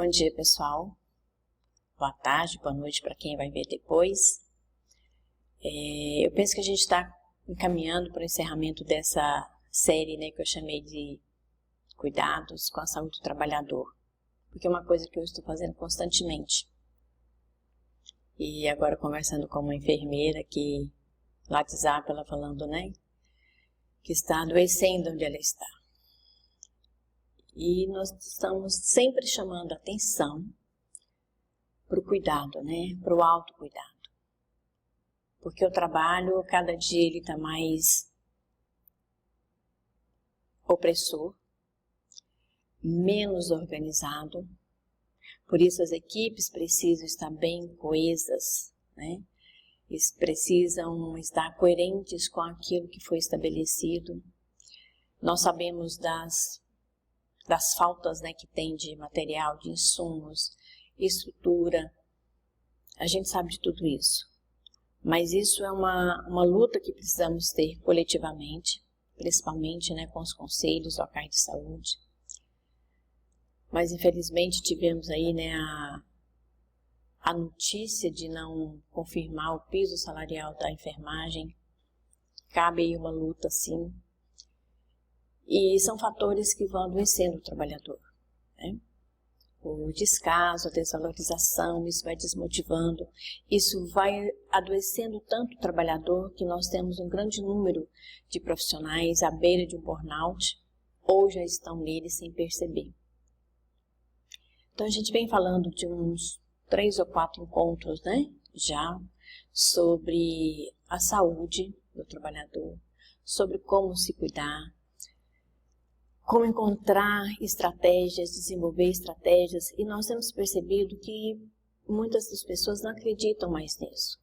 Bom dia, pessoal. Boa tarde, boa noite para quem vai ver depois. Eu penso que a gente está encaminhando para o encerramento dessa série, né, que eu chamei de Cuidados com a Saúde do Trabalhador, porque é uma coisa que eu estou fazendo constantemente. E agora conversando com uma enfermeira que, no WhatsApp, ela falando, né, que está adoecendo onde ela está. E nós estamos sempre chamando a atenção para o cuidado, né, para o autocuidado. Porque o trabalho, cada dia ele está mais opressor, menos organizado. Por isso as equipes precisam estar bem coesas, né? Eles precisam estar coerentes com aquilo que foi estabelecido. Nós sabemos das faltas, né, que tem de material, de insumos, estrutura. A gente sabe de tudo isso. Mas isso é uma luta que precisamos ter coletivamente, principalmente, né, com os conselhos locais de saúde. Mas infelizmente tivemos aí, né, a notícia de não confirmar o piso salarial da enfermagem. Cabe aí uma luta, sim. E são fatores que vão adoecendo o trabalhador, né? O descaso, a desvalorização, isso vai desmotivando, isso vai adoecendo tanto o trabalhador que nós temos um grande número de profissionais à beira de um burnout ou já estão nele sem perceber. Então a gente vem falando de uns 3 ou 4 encontros, né, já sobre a saúde do trabalhador, sobre como se cuidar, como encontrar estratégias, desenvolver estratégias, e nós temos percebido que muitas das pessoas não acreditam mais nisso.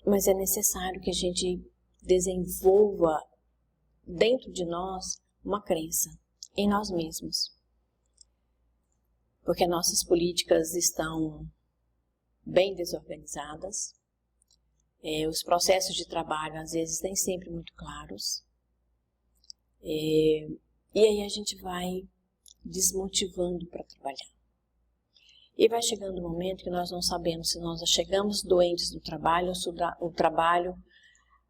Mas é necessário que a gente desenvolva dentro de nós uma crença em nós mesmos. Porque nossas políticas estão bem desorganizadas, os processos de trabalho às vezes nem sempre muito claros, e aí a gente vai desmotivando para trabalhar. E vai chegando um momento que nós não sabemos se nós chegamos doentes do trabalho, ou se o trabalho,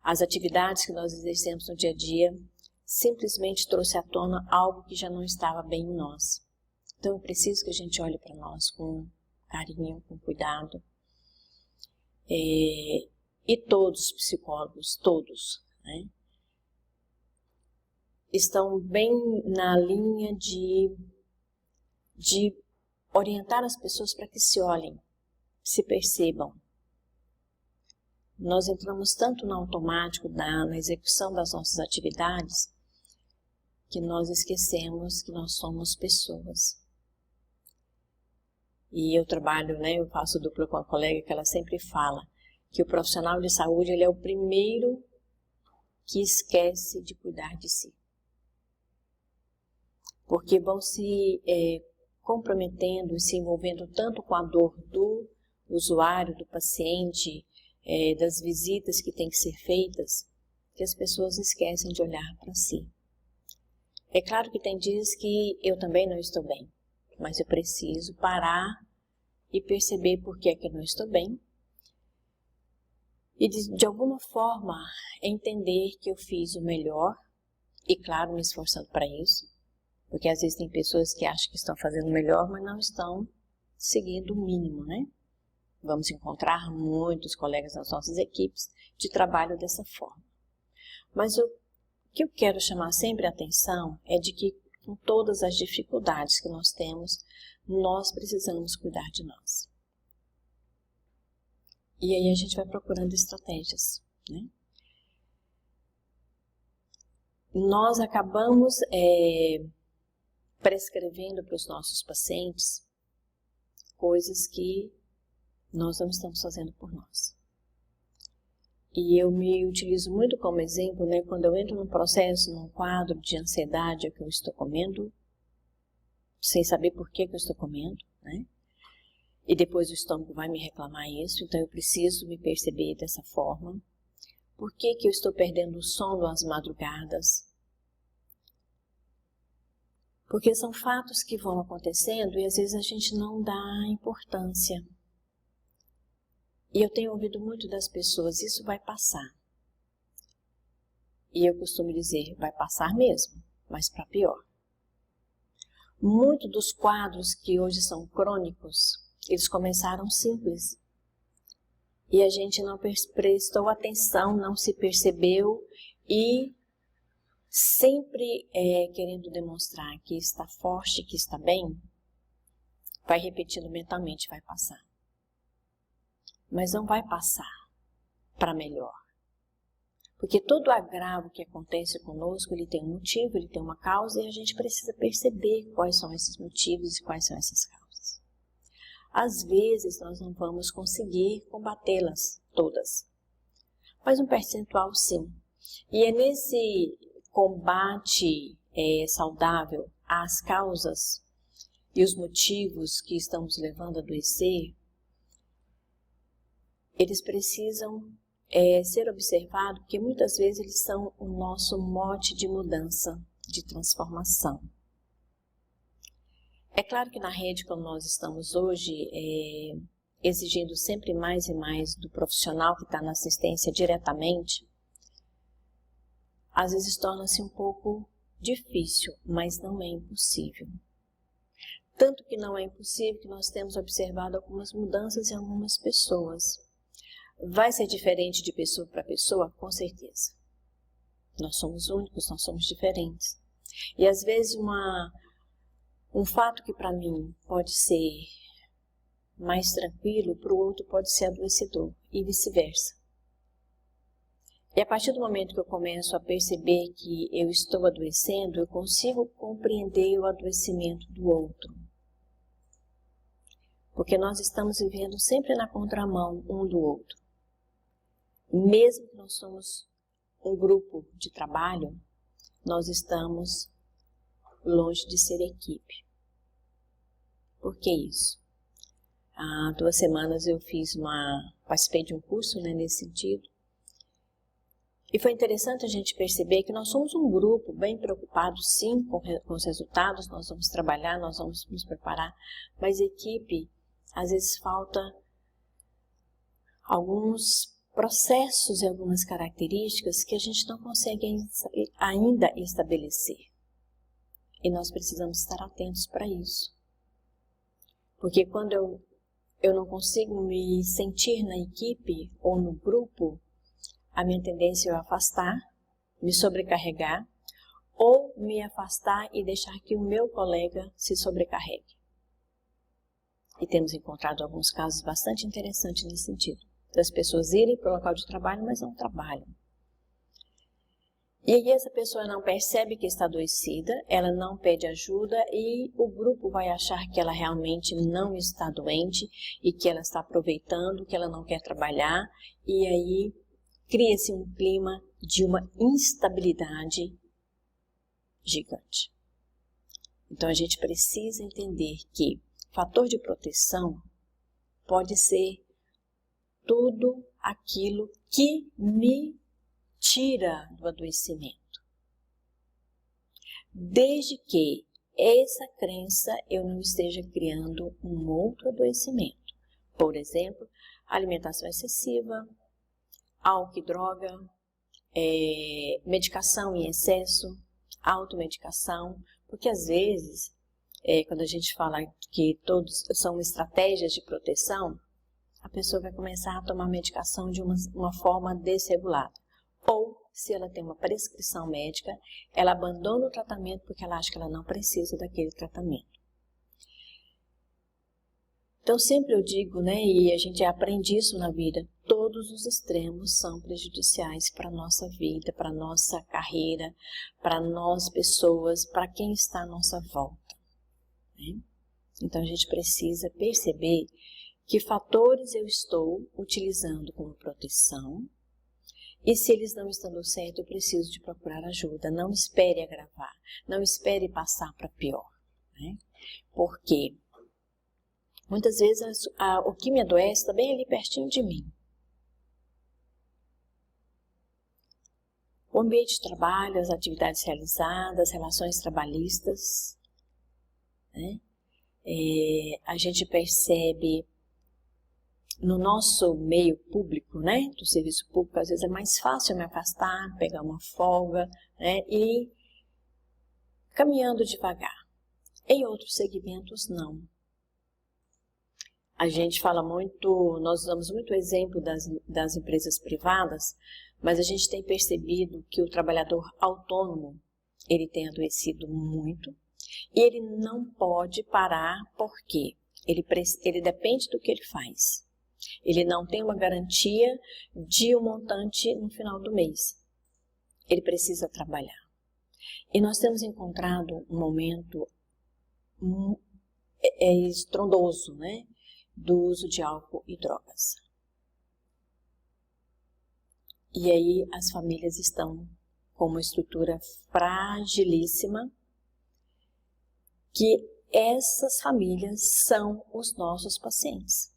as atividades que nós exercemos no dia a dia, simplesmente trouxe à tona algo que já não estava bem em nós. Então é preciso que a gente olhe para nós com carinho, com cuidado. E todos os psicólogos, todos, né, estão bem na linha de orientar as pessoas para que se olhem, se percebam. Nós entramos tanto no automático, na execução das nossas atividades, que nós esquecemos que nós somos pessoas. E eu trabalho, né, eu faço dupla com a colega que ela sempre fala que o profissional de saúde ele é o primeiro que esquece de cuidar de si. Porque vão se comprometendo e se envolvendo tanto com a dor do usuário, do paciente, das visitas que têm que ser feitas, que as pessoas esquecem de olhar para si. É claro que tem dias que eu também não estou bem, mas eu preciso parar e perceber por que é que eu não estou bem e de alguma forma entender que eu fiz o melhor e claro, me esforçando para isso. Porque às vezes tem pessoas que acham que estão fazendo melhor, mas não estão seguindo o mínimo, né? Vamos encontrar muitos colegas nas nossas equipes de trabalho dessa forma. Mas o que eu quero chamar sempre a atenção é de que com todas as dificuldades que nós temos, nós precisamos cuidar de nós. E aí a gente vai procurando estratégias, né? Nós acabamos prescrevendo para os nossos pacientes coisas que nós não estamos fazendo por nós. E eu me utilizo muito como exemplo, né, quando eu entro num processo, num quadro de ansiedade, é que eu estou comendo, sem saber por que eu estou comendo, né? E depois o estômago vai me reclamar isso, então eu preciso me perceber dessa forma. Por que eu estou perdendo o sono às madrugadas? Porque são fatos que vão acontecendo e às vezes a gente não dá importância. E eu tenho ouvido muito das pessoas, isso vai passar. E eu costumo dizer, vai passar mesmo, mas para pior. Muitos dos quadros que hoje são crônicos, eles começaram simples. E a gente não prestou atenção, não se percebeu e sempre querendo demonstrar que está forte, que está bem, vai repetindo mentalmente, vai passar. Mas não vai passar para melhor. Porque todo agravo que acontece conosco, ele tem um motivo, ele tem uma causa e a gente precisa perceber quais são esses motivos e quais são essas causas. Às vezes nós não vamos conseguir combatê-las todas, mas um percentual sim. E é nesse combate saudável às causas e os motivos que estão nos levando a adoecer, eles precisam ser observados, porque muitas vezes eles são o nosso mote de mudança, de transformação. É claro que na rede como nós estamos hoje, exigindo sempre mais e mais do profissional que está na assistência diretamente, às vezes torna-se um pouco difícil, mas não é impossível. Tanto que não é impossível que nós temos observado algumas mudanças em algumas pessoas. Vai ser diferente de pessoa para pessoa? Com certeza. Nós somos únicos, nós somos diferentes. E às vezes um fato que para mim pode ser mais tranquilo, para o outro pode ser adoecedor e vice-versa. E a partir do momento que eu começo a perceber que eu estou adoecendo, eu consigo compreender o adoecimento do outro. Porque nós estamos vivendo sempre na contramão um do outro. Mesmo que nós somos um grupo de trabalho, nós estamos longe de ser equipe. Por que isso? Há 2 semanas eu participei de um curso nesse sentido. E foi interessante a gente perceber que nós somos um grupo bem preocupado, sim, com os resultados, nós vamos trabalhar, nós vamos nos preparar, mas equipe, às vezes falta alguns processos e algumas características que a gente não consegue ainda estabelecer. E nós precisamos estar atentos para isso. Porque quando eu não consigo me sentir na equipe ou no grupo, a minha tendência é afastar, me sobrecarregar, ou me afastar e deixar que o meu colega se sobrecarregue. E temos encontrado alguns casos bastante interessantes nesse sentido, das pessoas irem para o local de trabalho, mas não trabalham. E aí essa pessoa não percebe que está adoecida, ela não pede ajuda e o grupo vai achar que ela realmente não está doente e que ela está aproveitando, que ela não quer trabalhar, e aí cria-se um clima de uma instabilidade gigante. Então a gente precisa entender que fator de proteção pode ser tudo aquilo que me tira do adoecimento. Desde que essa crença eu não esteja criando um outro adoecimento. Por exemplo, alimentação excessiva, álcool e droga, medicação em excesso, automedicação, porque às vezes, quando a gente fala que todos são estratégias de proteção, a pessoa vai começar a tomar medicação de uma forma desregulada. Ou, se ela tem uma prescrição médica, ela abandona o tratamento porque ela acha que ela não precisa daquele tratamento. Então, sempre eu digo, e a gente aprende isso na vida, todos os extremos são prejudiciais para a nossa vida, para a nossa carreira, para nós pessoas, para quem está à nossa volta. Então, a gente precisa perceber que fatores eu estou utilizando como proteção e se eles não estão dando certo, eu preciso de procurar ajuda. Não espere agravar, não espere passar para pior. Porque muitas vezes o que me adoece está bem ali pertinho de mim. O ambiente de trabalho, as atividades realizadas, relações trabalhistas, né? A gente percebe no nosso meio público, né, do serviço público, às vezes é mais fácil me afastar, pegar uma folga, né, e caminhando devagar. Em outros segmentos, não. A gente fala muito, nós usamos muito o exemplo das empresas privadas, mas a gente tem percebido que o trabalhador autônomo, ele tem adoecido muito, e ele não pode parar porque ele depende do que ele faz. Ele não tem uma garantia de um montante no final do mês. Ele precisa trabalhar. E nós temos encontrado um momento estrondoso, né, do uso de álcool e drogas. E aí as famílias estão com uma estrutura fragilíssima, que essas famílias são os nossos pacientes.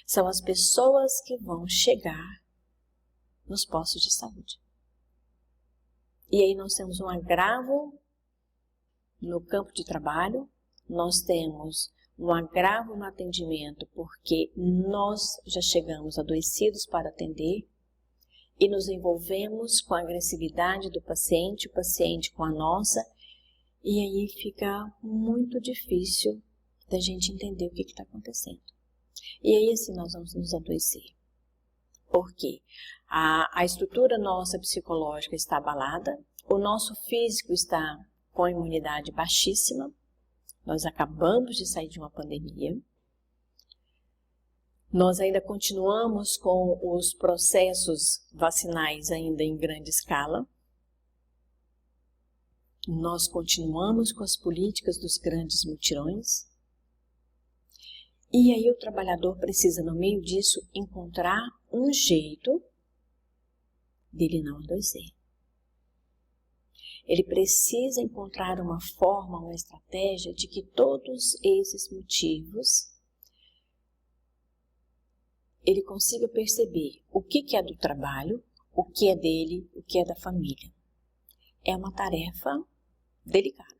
São as pessoas que vão chegar nos postos de saúde. E aí nós temos um agravo no campo de trabalho, nós temos um agravo no atendimento, porque nós já chegamos adoecidos para atender e nos envolvemos com a agressividade do paciente, o paciente com a nossa, e aí fica muito difícil da gente entender o que está acontecendo. E aí assim nós vamos nos adoecer. Por quê? A estrutura nossa psicológica está abalada, o nosso físico está com a imunidade baixíssima, nós acabamos de sair de uma pandemia, nós ainda continuamos com os processos vacinais ainda em grande escala, nós continuamos com as políticas dos grandes mutirões, e aí o trabalhador precisa, no meio disso, encontrar um jeito dele não adoecer. Ele precisa encontrar uma forma, uma estratégia de que todos esses motivos ele consiga perceber o que é do trabalho, o que é dele, o que é da família. É uma tarefa delicada.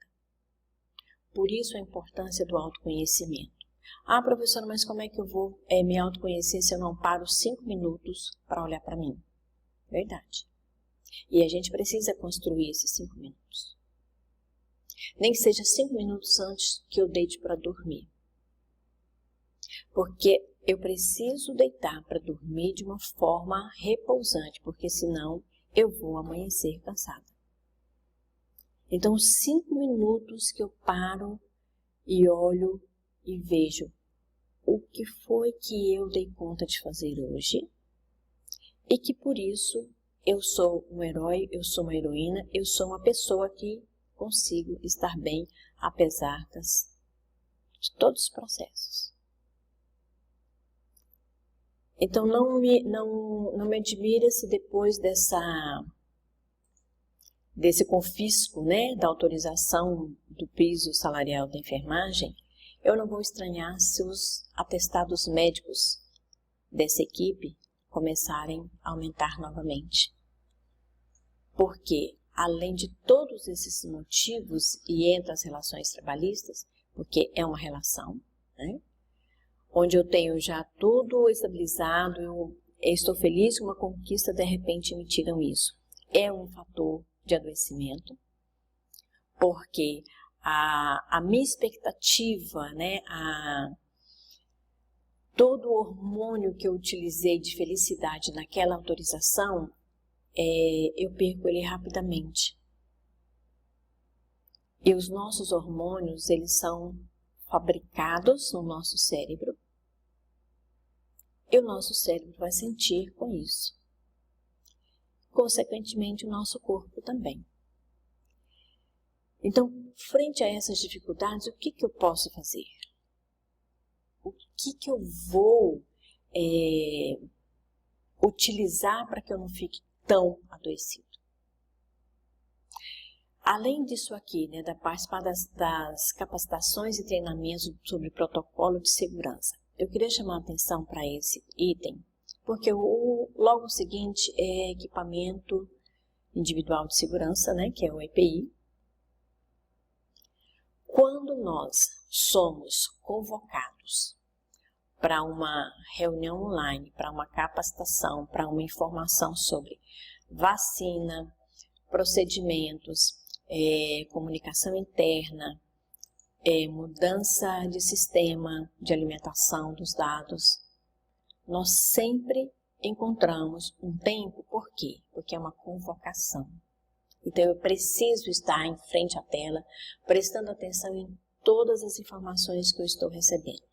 Por isso a importância do autoconhecimento. Ah, professora, mas como é que eu vou me autoconhecer se eu não paro 5 minutos para olhar para mim? Verdade. E a gente precisa construir esses 5 minutos. Nem que seja 5 minutos antes que eu deite para dormir. Porque eu preciso deitar para dormir de uma forma repousante, porque senão eu vou amanhecer cansada. Então, 5 minutos que eu paro e olho e vejo o que foi que eu dei conta de fazer hoje e que por isso eu sou um herói, eu sou uma heroína, eu sou uma pessoa que consigo estar bem apesar de todos os processos. Então não me admira se depois desse confisco, né, da autorização do piso salarial da enfermagem, eu não vou estranhar se os atestados médicos dessa equipe começarem a aumentar novamente. Porque, além de todos esses motivos, e entre as relações trabalhistas, porque é uma relação, né, onde eu tenho já tudo estabilizado, eu estou feliz com uma conquista, de repente me tiram isso. É um fator de adoecimento, porque a minha expectativa, né, todo o hormônio que eu utilizei de felicidade naquela autorização, eu perco ele rapidamente. E os nossos hormônios, eles são fabricados no nosso cérebro, e o nosso cérebro vai sentir com isso. Consequentemente, o nosso corpo também. Então, frente a essas dificuldades, o que eu posso fazer? O que eu vou utilizar para que eu não fique tão adoecido? Além disso aqui, né, da participar das capacitações e treinamentos sobre protocolo de segurança, eu queria chamar a atenção para esse item, porque logo seguinte é equipamento individual de segurança, né, que é o EPI. Quando nós somos convocados para uma reunião online, para uma capacitação, para uma informação sobre vacina, procedimentos, comunicação interna, mudança de sistema de alimentação dos dados, nós sempre encontramos um tempo. Por quê? Porque é uma convocação. Então eu preciso estar em frente à tela, prestando atenção em todas as informações que eu estou recebendo.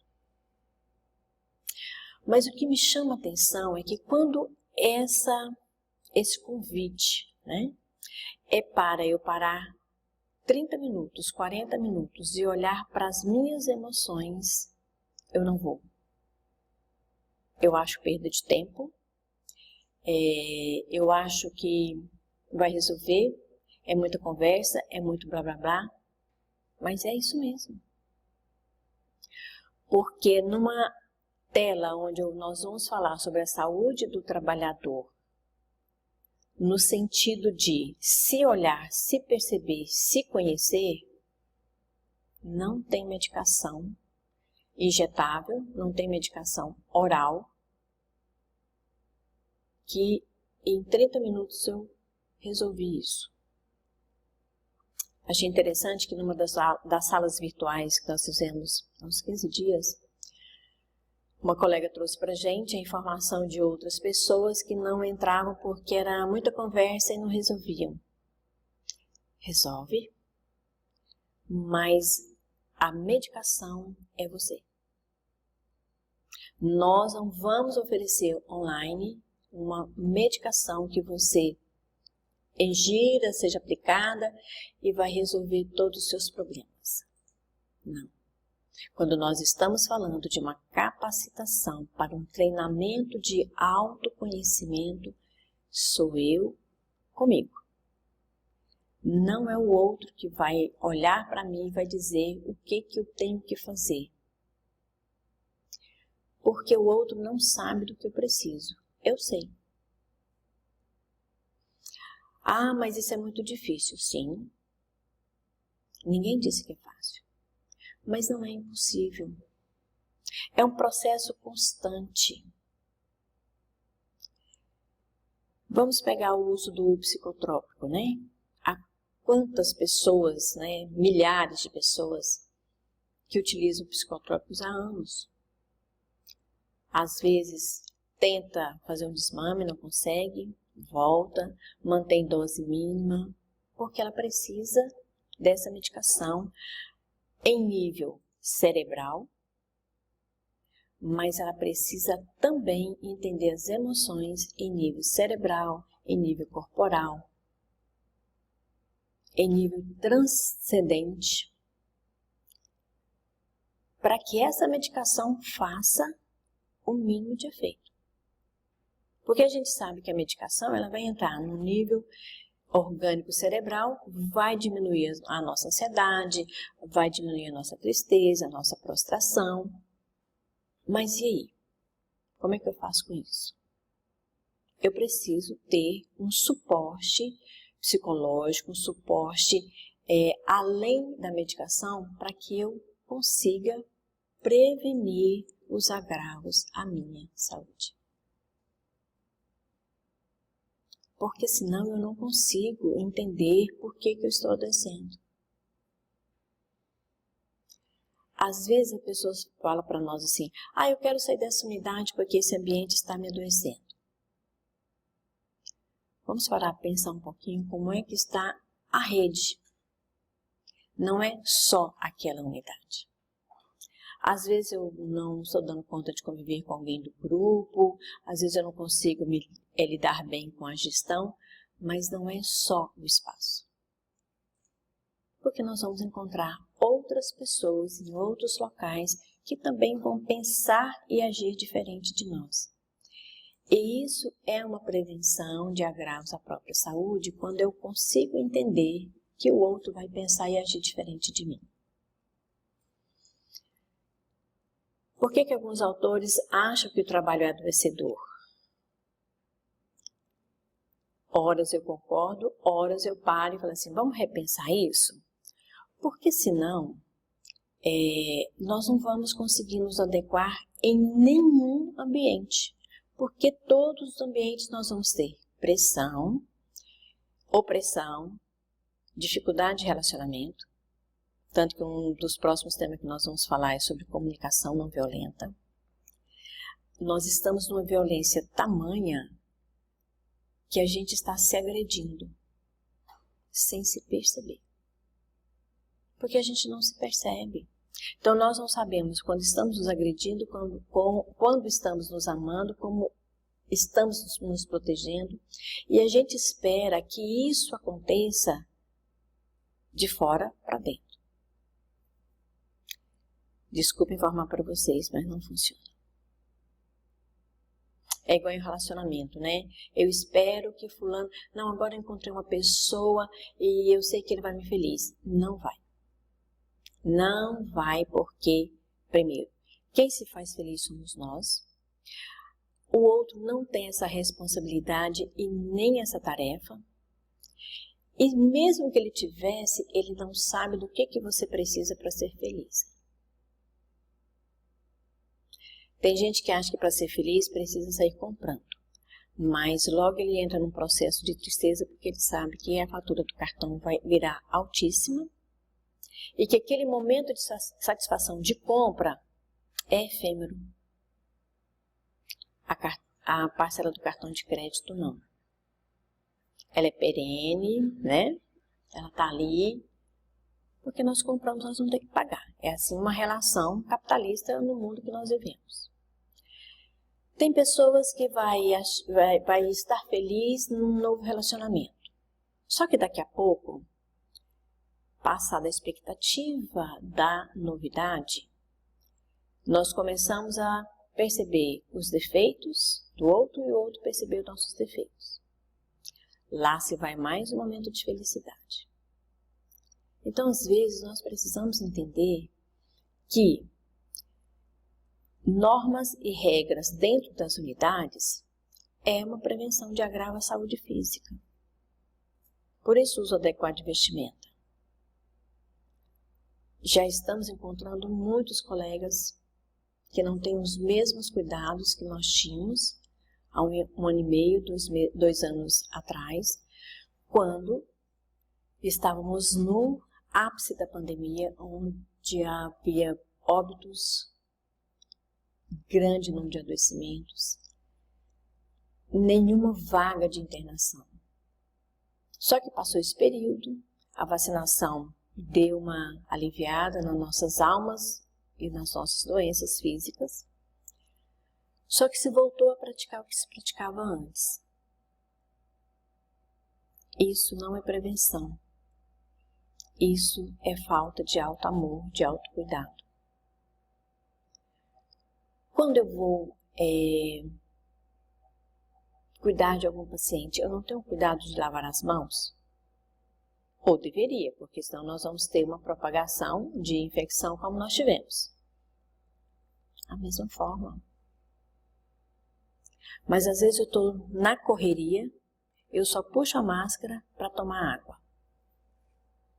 Mas o que me chama a atenção é que quando esse convite, né, é para eu parar 30 minutos, 40 minutos e olhar para as minhas emoções, eu não vou. Eu acho perda de tempo, eu acho que vai resolver, é muita conversa, é muito blá blá blá, mas é isso mesmo. Porque numa tela onde nós vamos falar sobre a saúde do trabalhador, no sentido de se olhar, se perceber, se conhecer, não tem medicação injetável, não tem medicação oral, que em 30 minutos eu resolvi isso. Achei interessante que numa das salas virtuais que nós fizemos há uns 15 dias, uma colega trouxe para a gente a informação de outras pessoas que não entravam porque era muita conversa e não resolviam. Resolve, mas a medicação é você. Nós não vamos oferecer online uma medicação que você ingira, seja aplicada e vai resolver todos os seus problemas. Não. Quando nós estamos falando de uma capacitação para um treinamento de autoconhecimento, sou eu comigo. Não é o outro que vai olhar para mim e vai dizer o que eu tenho que fazer. Porque o outro não sabe do que eu preciso. Eu sei. Ah, mas isso é muito difícil. Sim. Ninguém disse que é fácil. Mas não é impossível. É um processo constante. Vamos pegar o uso do psicotrópico, né? Há quantas pessoas, né? Milhares de pessoas que utilizam psicotrópicos há anos. Às vezes tenta fazer um desmame, não consegue, volta, mantém dose mínima, porque ela precisa dessa medicação em nível cerebral, mas ela precisa também entender as emoções em nível cerebral, em nível corporal, em nível transcendente, para que essa medicação faça o mínimo de efeito. Porque a gente sabe que a medicação ela vai entrar no nível orgânico cerebral, vai diminuir a nossa ansiedade, vai diminuir a nossa tristeza, a nossa prostração. Mas e aí? Como é que eu faço com isso? Eu preciso ter um suporte psicológico, um suporte além da medicação, para que eu consiga prevenir os agravos à minha saúde. Porque senão eu não consigo entender por que eu estou adoecendo. Às vezes a pessoa fala para nós assim, eu quero sair dessa unidade porque esse ambiente está me adoecendo. Vamos parar para pensar um pouquinho como é que está a rede. Não é só aquela unidade. Às vezes eu não estou dando conta de conviver com alguém do grupo, às vezes eu não consigo lidar bem com a gestão, mas não é só o espaço. Porque nós vamos encontrar outras pessoas em outros locais que também vão pensar e agir diferente de nós. E isso é uma prevenção de agravos à própria saúde quando eu consigo entender que o outro vai pensar e agir diferente de mim. Por que alguns autores acham que o trabalho é adoecedor? Horas eu concordo, horas eu paro e falo assim, vamos repensar isso? Porque senão, nós não vamos conseguir nos adequar em nenhum ambiente, porque todos os ambientes nós vamos ter pressão, opressão, dificuldade de relacionamento, tanto que um dos próximos temas que nós vamos falar é sobre comunicação não violenta. Nós estamos numa violência tamanha que a gente está se agredindo sem se perceber. Porque a gente não se percebe. Então nós não sabemos quando estamos nos agredindo, quando estamos nos amando, como estamos nos protegendo. E a gente espera que isso aconteça de fora para dentro. Desculpa informar para vocês, mas não funciona. É igual em relacionamento, né? Eu espero que fulano... Não, agora eu encontrei uma pessoa e eu sei que ele vai me feliz. Não vai. Não vai porque, primeiro, quem se faz feliz somos nós. O outro não tem essa responsabilidade e nem essa tarefa. E mesmo que ele tivesse, ele não sabe do que você precisa para ser feliz. Tem gente que acha que para ser feliz precisa sair comprando, mas logo ele entra num processo de tristeza porque ele sabe que a fatura do cartão vai virar altíssima e que aquele momento de satisfação de compra é efêmero. A parcela do cartão de crédito não. Ela é perene, né? Ela está ali, porque nós compramos, nós vamos ter que pagar. É assim uma relação capitalista no mundo que nós vivemos. Tem pessoas que vai estar feliz num novo relacionamento. Só que daqui a pouco, passada a expectativa da novidade, nós começamos a perceber os defeitos do outro e o outro perceber os nossos defeitos. Lá se vai mais um momento de felicidade. Então, às vezes, nós precisamos entender que normas e regras dentro das unidades é uma prevenção de agravo à saúde física. Por isso, o uso adequado de vestimenta. Já estamos encontrando muitos colegas que não têm os mesmos cuidados que nós tínhamos há um ano e meio, 2 anos atrás, quando estávamos no ápice da pandemia, onde havia óbitos, grande número de adoecimentos, nenhuma vaga de internação. Só que passou esse período, a vacinação deu uma aliviada nas nossas almas e nas nossas doenças físicas, só que se voltou a praticar o que se praticava antes. Isso não é prevenção. Isso é falta de alto amor, de autocuidado. Quando eu vou cuidar de algum paciente, eu não tenho cuidado de lavar as mãos? Ou deveria, porque senão nós vamos ter uma propagação de infecção como nós tivemos. A mesma forma. Mas às vezes eu estou na correria, eu só puxo a máscara para tomar água.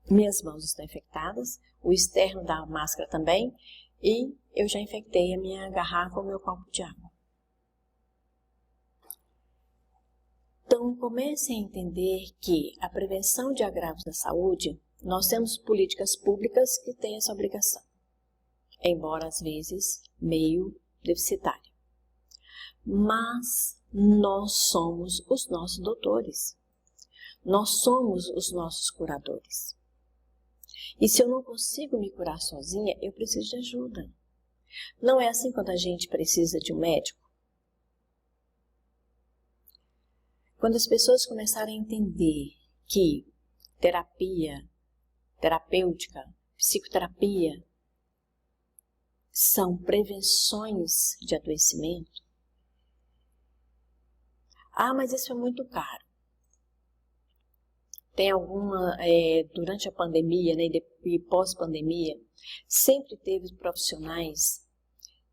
Minhas mãos estão infectadas, o externo da máscara também, e eu já infectei a minha garrafa ou meu copo de água. Então, comece a entender que a prevenção de agravos da saúde, nós temos políticas públicas que têm essa obrigação, embora às vezes meio deficitária. Mas nós somos os nossos doutores, nós somos os nossos curadores. E se eu não consigo me curar sozinha, eu preciso de ajuda. Não é assim quando a gente precisa de um médico? Quando as pessoas começarem a entender que terapia, terapêutica, psicoterapia são prevenções de adoecimento. Ah, mas isso é muito caro. Tem alguma, durante a pandemia, né, e pós-pandemia, sempre teve profissionais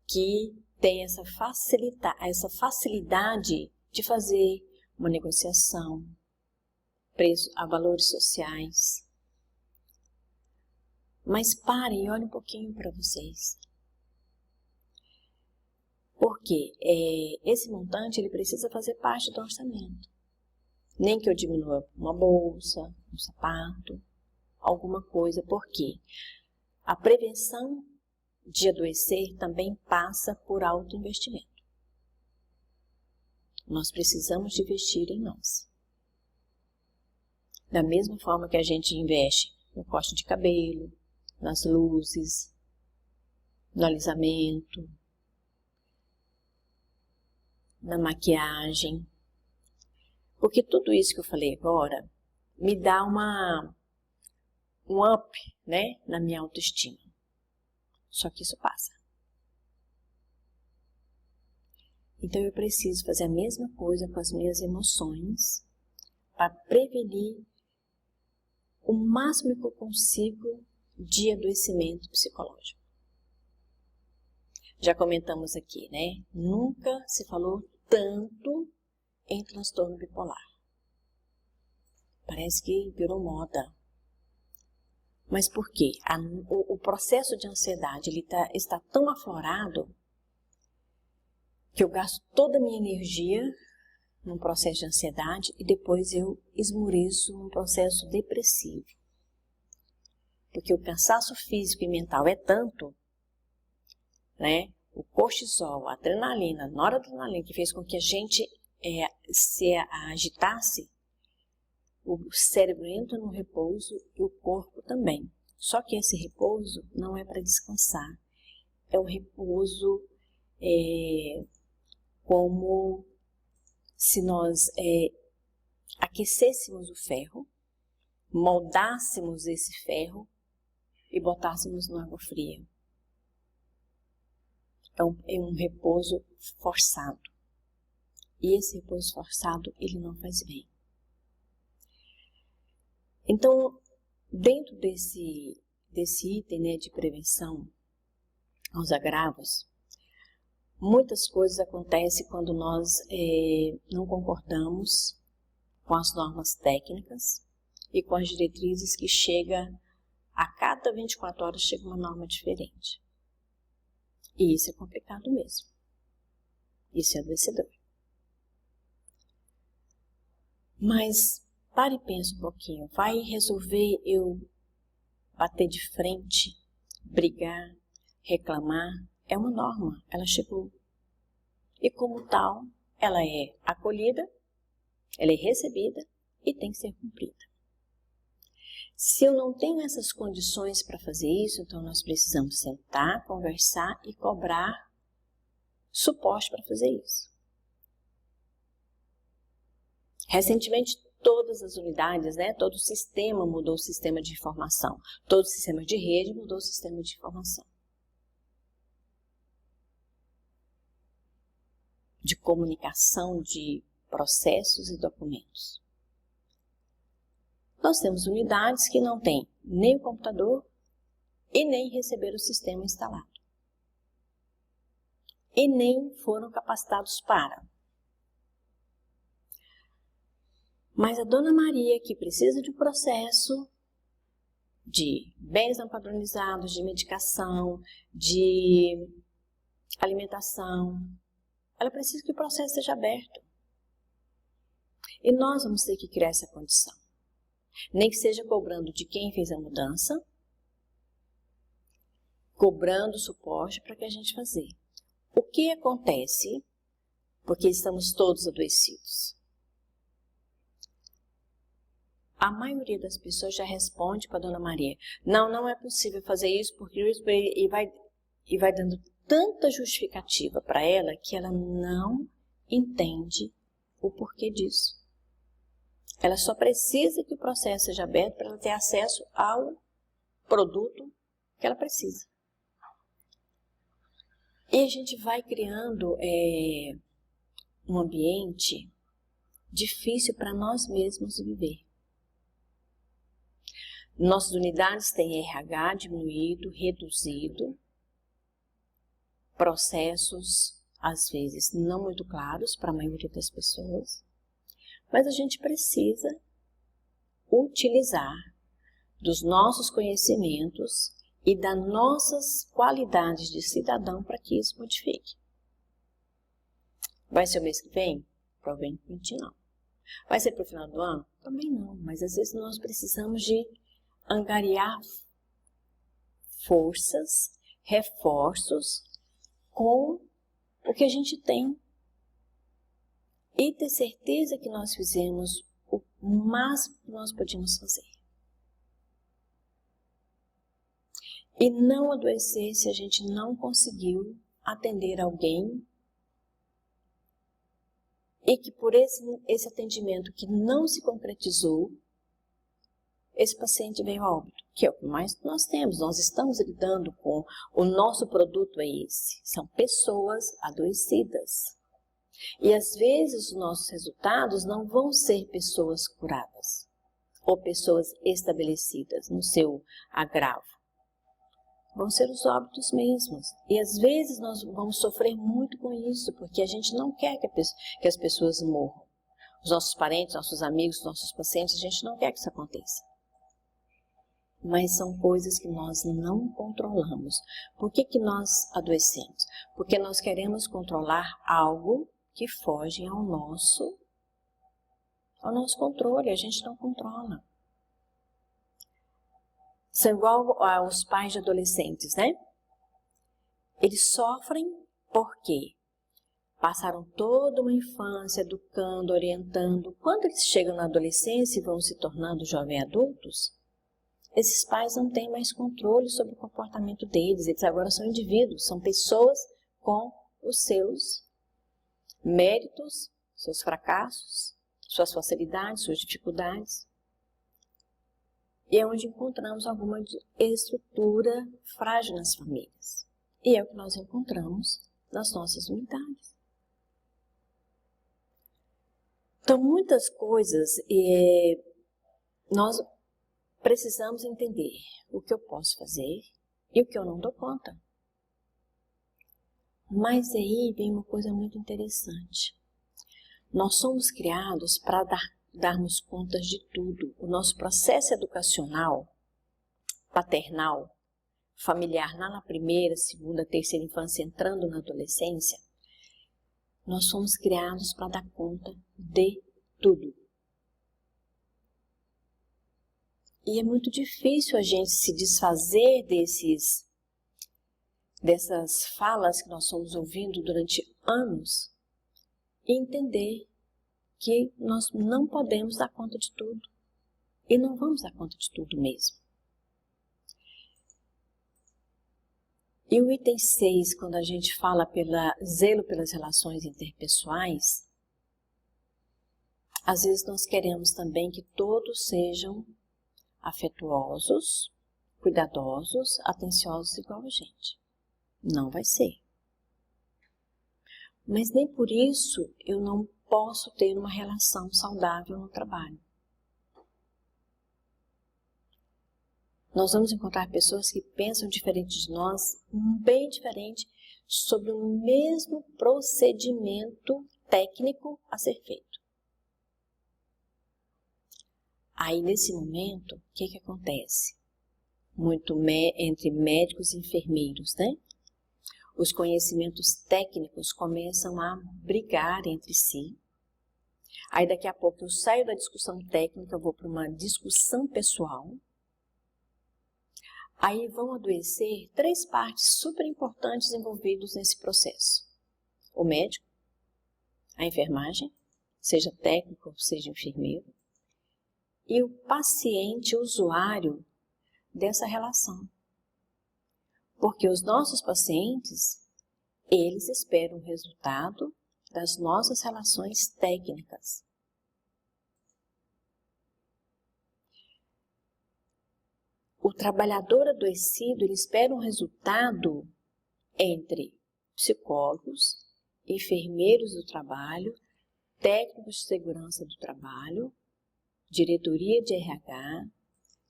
que têm essa facilidade de fazer uma negociação, preço a valores sociais. Mas parem e olhem um pouquinho para vocês. Porque esse montante ele precisa fazer parte do orçamento. Nem que eu diminua uma bolsa, um sapato, alguma coisa. Porque a prevenção de adoecer também passa por autoinvestimento. Nós precisamos de investir em nós. Da mesma forma que a gente investe no corte de cabelo, nas luzes, no alisamento, na maquiagem. Porque tudo isso que eu falei agora me dá um up, né, na minha autoestima. Só que isso passa. Então eu preciso fazer a mesma coisa com as minhas emoções para prevenir o máximo que eu consigo de adoecimento psicológico. Já comentamos aqui, né? Nunca se falou tanto em transtorno bipolar. Parece que virou moda. Mas por quê? O processo de ansiedade está tão aflorado que eu gasto toda a minha energia num processo de ansiedade e depois eu esmoreço num processo depressivo. Porque o cansaço físico e mental é tanto, né? O cortisol, a adrenalina, a noradrenalina, que fez com que a gente se agitasse, o cérebro entra no repouso e o corpo também. Só que esse repouso não é para descansar. É um repouso como se nós aquecêssemos o ferro, moldássemos esse ferro e botássemos na água fria. Então, é um repouso forçado. E esse repouso forçado, ele não faz bem. Então, dentro desse item, né, de prevenção aos agravos, muitas coisas acontecem quando nós não concordamos com as normas técnicas e com as diretrizes que a cada 24 horas chega uma norma diferente. E isso é complicado mesmo. Isso é adoecedor. Mas pare e pense um pouquinho. Vai resolver eu bater de frente, brigar, reclamar? É uma norma, ela chegou. E como tal, ela é acolhida, ela é recebida e tem que ser cumprida. Se eu não tenho essas condições para fazer isso, então nós precisamos sentar, conversar e cobrar suporte para fazer isso. Recentemente, todas as unidades, né, todo o sistema mudou o sistema de informação. Todo o sistema de rede mudou o sistema de informação. De comunicação de processos e documentos. Nós temos unidades que não têm nem o computador e nem receberam o sistema instalado. E nem foram capacitados para. Mas a Dona Maria, que precisa de um processo de bens não padronizados, de medicação, de alimentação, ela precisa que o processo seja aberto. E nós vamos ter que criar essa condição. Nem que seja cobrando de quem fez a mudança, cobrando suporte para que a gente fazer. O que acontece, porque estamos todos adoecidos? A maioria das pessoas já responde para a Dona Maria, não é possível fazer isso, porque isso, e vai dando tanta justificativa para ela que ela não entende o porquê disso. Ela só precisa que o processo seja aberto para ela ter acesso ao produto que ela precisa. E a gente vai criando um ambiente difícil para nós mesmos viver. Nossas unidades têm RH diminuído, reduzido, processos, às vezes, não muito claros para a maioria das pessoas, mas a gente precisa utilizar dos nossos conhecimentos e das nossas qualidades de cidadão para que isso modifique. Vai ser o mês que vem? Provavelmente não. Vai ser para o final do ano? Também não, mas às vezes nós precisamos de angariar forças, reforços com o que a gente tem e ter certeza que nós fizemos o máximo que nós podíamos fazer. E não adoecer se a gente não conseguiu atender alguém e que por esse atendimento que não se concretizou, esse paciente veio a óbito, que é o que mais nós temos. Nós estamos lidando com, o nosso produto é esse, são pessoas adoecidas. E às vezes os nossos resultados não vão ser pessoas curadas ou pessoas estabelecidas no seu agravo. Vão ser os óbitos mesmos. E às vezes nós vamos sofrer muito com isso, porque a gente não quer que as pessoas morram. Os nossos parentes, nossos amigos, nossos pacientes, a gente não quer que isso aconteça. Mas são coisas que nós não controlamos. Por que nós adoecemos? Porque nós queremos controlar algo que foge ao nosso controle, a gente não controla. São igual aos pais de adolescentes, né? Eles sofrem porque passaram toda uma infância educando, orientando. Quando eles chegam na adolescência e vão se tornando jovens adultos, esses pais não têm mais controle sobre o comportamento deles. Eles agora são indivíduos, são pessoas com os seus méritos, seus fracassos, suas facilidades, suas dificuldades. E é onde encontramos alguma estrutura frágil nas famílias. E é o que nós encontramos nas nossas unidades. Então, muitas coisas nós precisamos entender o que eu posso fazer e o que eu não dou conta. Mas aí vem uma coisa muito interessante. Nós somos criados para darmos contas de tudo. O nosso processo educacional, paternal, familiar, lá na primeira, segunda, terceira infância, entrando na adolescência, nós somos criados para dar conta de tudo. E é muito difícil a gente se desfazer dessas falas que nós somos ouvindo durante anos e entender que nós não podemos dar conta de tudo. E não vamos dar conta de tudo mesmo. E o item 6, quando a gente fala zelo pelas relações interpessoais, às vezes nós queremos também que todos sejam afetuosos, cuidadosos, atenciosos igual a gente. Não vai ser. Mas nem por isso eu não posso ter uma relação saudável no trabalho. Nós vamos encontrar pessoas que pensam diferente de nós, bem diferente, sobre o mesmo procedimento técnico a ser feito. Aí, nesse momento, o que acontece? Muito entre médicos e enfermeiros, né? Os conhecimentos técnicos começam a brigar entre si. Aí daqui a pouco eu saio da discussão técnica, eu vou para uma discussão pessoal. Aí vão adoecer 3 partes super importantes envolvidas nesse processo. O médico, a enfermagem, seja técnico, seja enfermeiro, e o paciente, o usuário dessa relação. Porque os nossos pacientes, eles esperam o resultado das nossas relações técnicas. O trabalhador adoecido, ele espera um resultado entre psicólogos, enfermeiros do trabalho, técnicos de segurança do trabalho, diretoria de RH,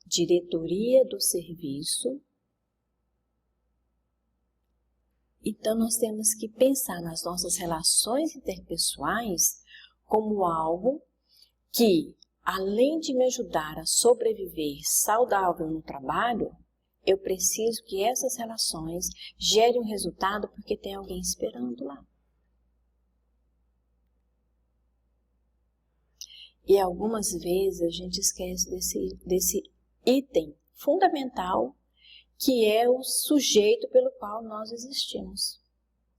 diretoria do serviço. Então, nós temos que pensar nas nossas relações interpessoais como algo que, além de me ajudar a sobreviver saudável no trabalho, eu preciso que essas relações gerem um resultado porque tem alguém esperando lá. E algumas vezes a gente esquece desse item fundamental que é o sujeito pelo qual nós existimos.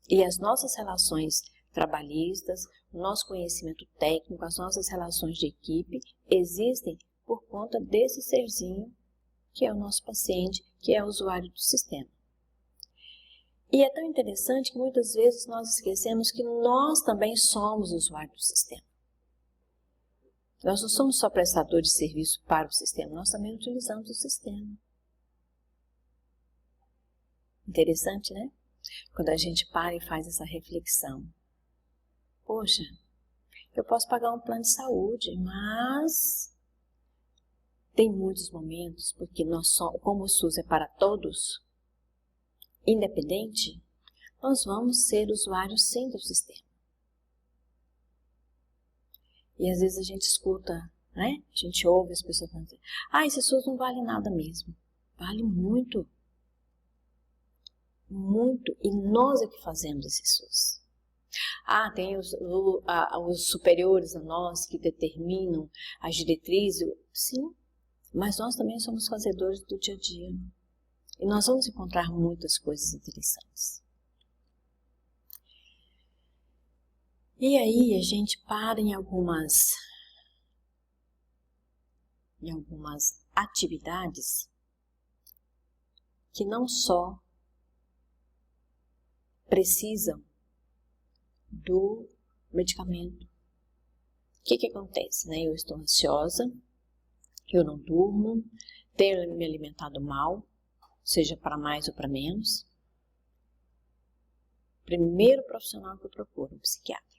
E as nossas relações trabalhistas, o nosso conhecimento técnico, as nossas relações de equipe existem por conta desse serzinho que é o nosso paciente, que é o usuário do sistema. E é tão interessante que muitas vezes nós esquecemos que nós também somos usuários do sistema. Nós não somos só prestadores de serviço para o sistema, nós também utilizamos o sistema. Interessante, né? Quando a gente para e faz essa reflexão. Poxa, eu posso pagar um plano de saúde, mas tem muitos momentos, porque nós somos, como o SUS é para todos, independente, nós vamos ser usuários sim do sistema. E às vezes a gente escuta, né? A gente ouve as pessoas falando assim, esse SUS não vale nada mesmo. Vale muito. Muito. E nós é que fazemos esse SUS. Tem os superiores a nós que determinam as diretrizes. Sim, mas nós também somos fazedores do dia a dia. E nós vamos encontrar muitas coisas interessantes. E aí a gente para em algumas atividades que não só precisam do medicamento. O que acontece, né? Eu estou ansiosa, eu não durmo, tenho me alimentado mal, seja para mais ou para menos. Primeiro profissional que eu procuro, um psiquiatra.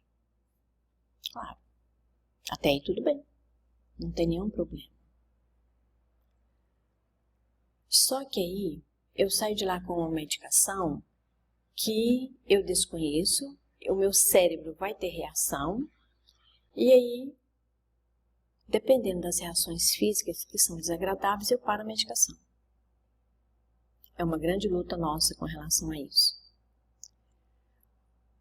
Claro, até aí tudo bem, não tem nenhum problema. Só que aí eu saio de lá com uma medicação que eu desconheço, o meu cérebro vai ter reação, e aí, dependendo das reações físicas que são desagradáveis, eu paro a medicação. É uma grande luta nossa com relação a isso.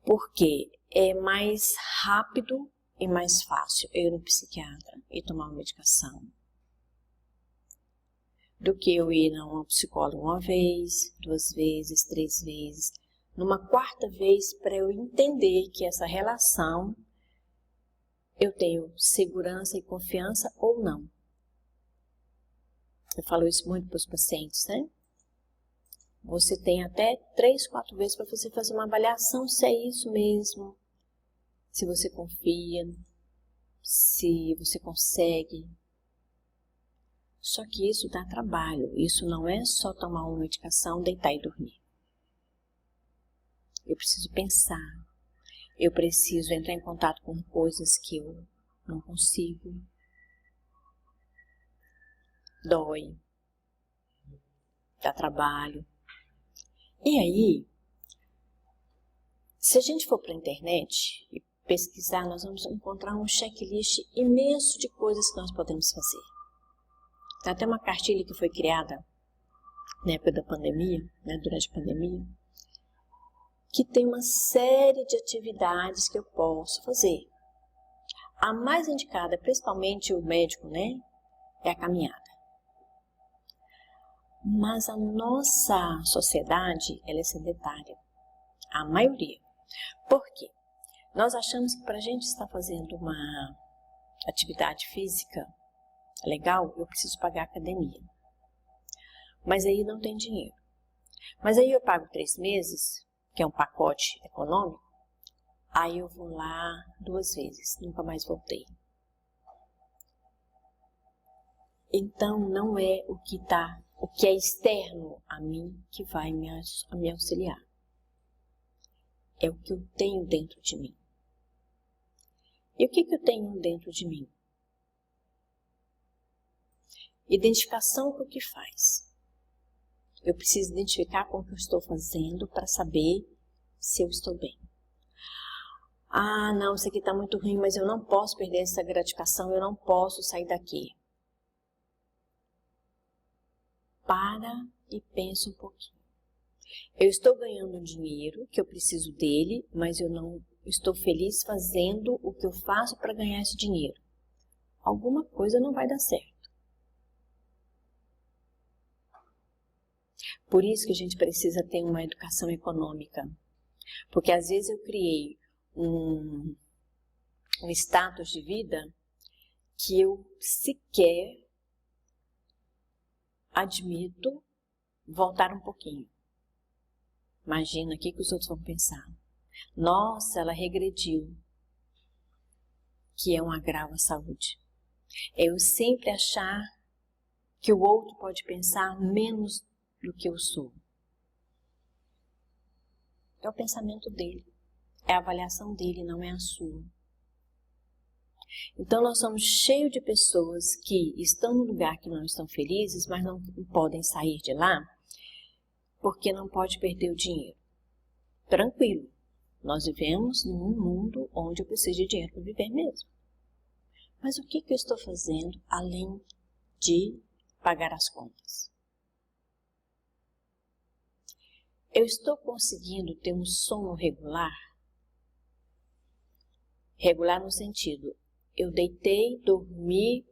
Porque é mais rápido e mais fácil eu ir no psiquiatra e tomar uma medicação do que eu ir a um psicólogo uma vez, 2 vezes, 3 vezes, numa 4ª vez para eu entender que essa relação eu tenho segurança e confiança ou não. Eu falo isso muito para os pacientes, né? Você tem até 3, 4 vezes para você fazer uma avaliação se é isso mesmo, se você confia, se você consegue. Só que isso dá trabalho, isso não é só tomar uma medicação, deitar e dormir. Eu preciso pensar, eu preciso entrar em contato com coisas que eu não consigo. Dói, dá trabalho. E aí, se a gente for para a internet e pesquisar, nós vamos encontrar um checklist imenso de coisas que nós podemos fazer. Tem até uma cartilha que foi criada na época da pandemia, né, durante a pandemia, que tem uma série de atividades que eu posso fazer. A mais indicada, principalmente o médico, né, é a caminhada. Mas a nossa sociedade, ela é sedentária, a maioria. Por quê? Nós achamos que para a gente estar fazendo uma atividade física legal, eu preciso pagar a academia. Mas aí não tem dinheiro. Mas aí eu pago 3 meses, que é um pacote econômico, aí eu vou lá 2 vezes, nunca mais voltei. Então não é o que é externo a mim que vai me auxiliar. É o que eu tenho dentro de mim. E o que eu tenho dentro de mim? Identificação com o que faz. Eu preciso identificar com o que eu estou fazendo para saber se eu estou bem. Não, isso aqui está muito ruim, mas eu não posso perder essa gratificação, eu não posso sair daqui. Para e penso um pouquinho. Eu estou ganhando dinheiro, que eu preciso dele, mas eu não estou feliz fazendo o que eu faço para ganhar esse dinheiro. Alguma coisa não vai dar certo. Por isso que a gente precisa ter uma educação econômica. Porque às vezes eu criei um status de vida que eu sequer admito voltar um pouquinho. Imagina o que os outros vão pensar. Nossa, ela regrediu. Que é um agravo à saúde. É eu sempre achar que o outro pode pensar menos do que eu sou. É o pensamento dele. É a avaliação dele, não é a sua. Então nós somos cheios de pessoas que estão no lugar que não estão felizes, mas não podem sair de lá, porque não pode perder o dinheiro. Tranquilo, nós vivemos num mundo onde eu preciso de dinheiro para viver mesmo. Mas o que eu estou fazendo além de pagar as contas? Eu estou conseguindo ter um sono regular? Regular no sentido, eu deitei, dormi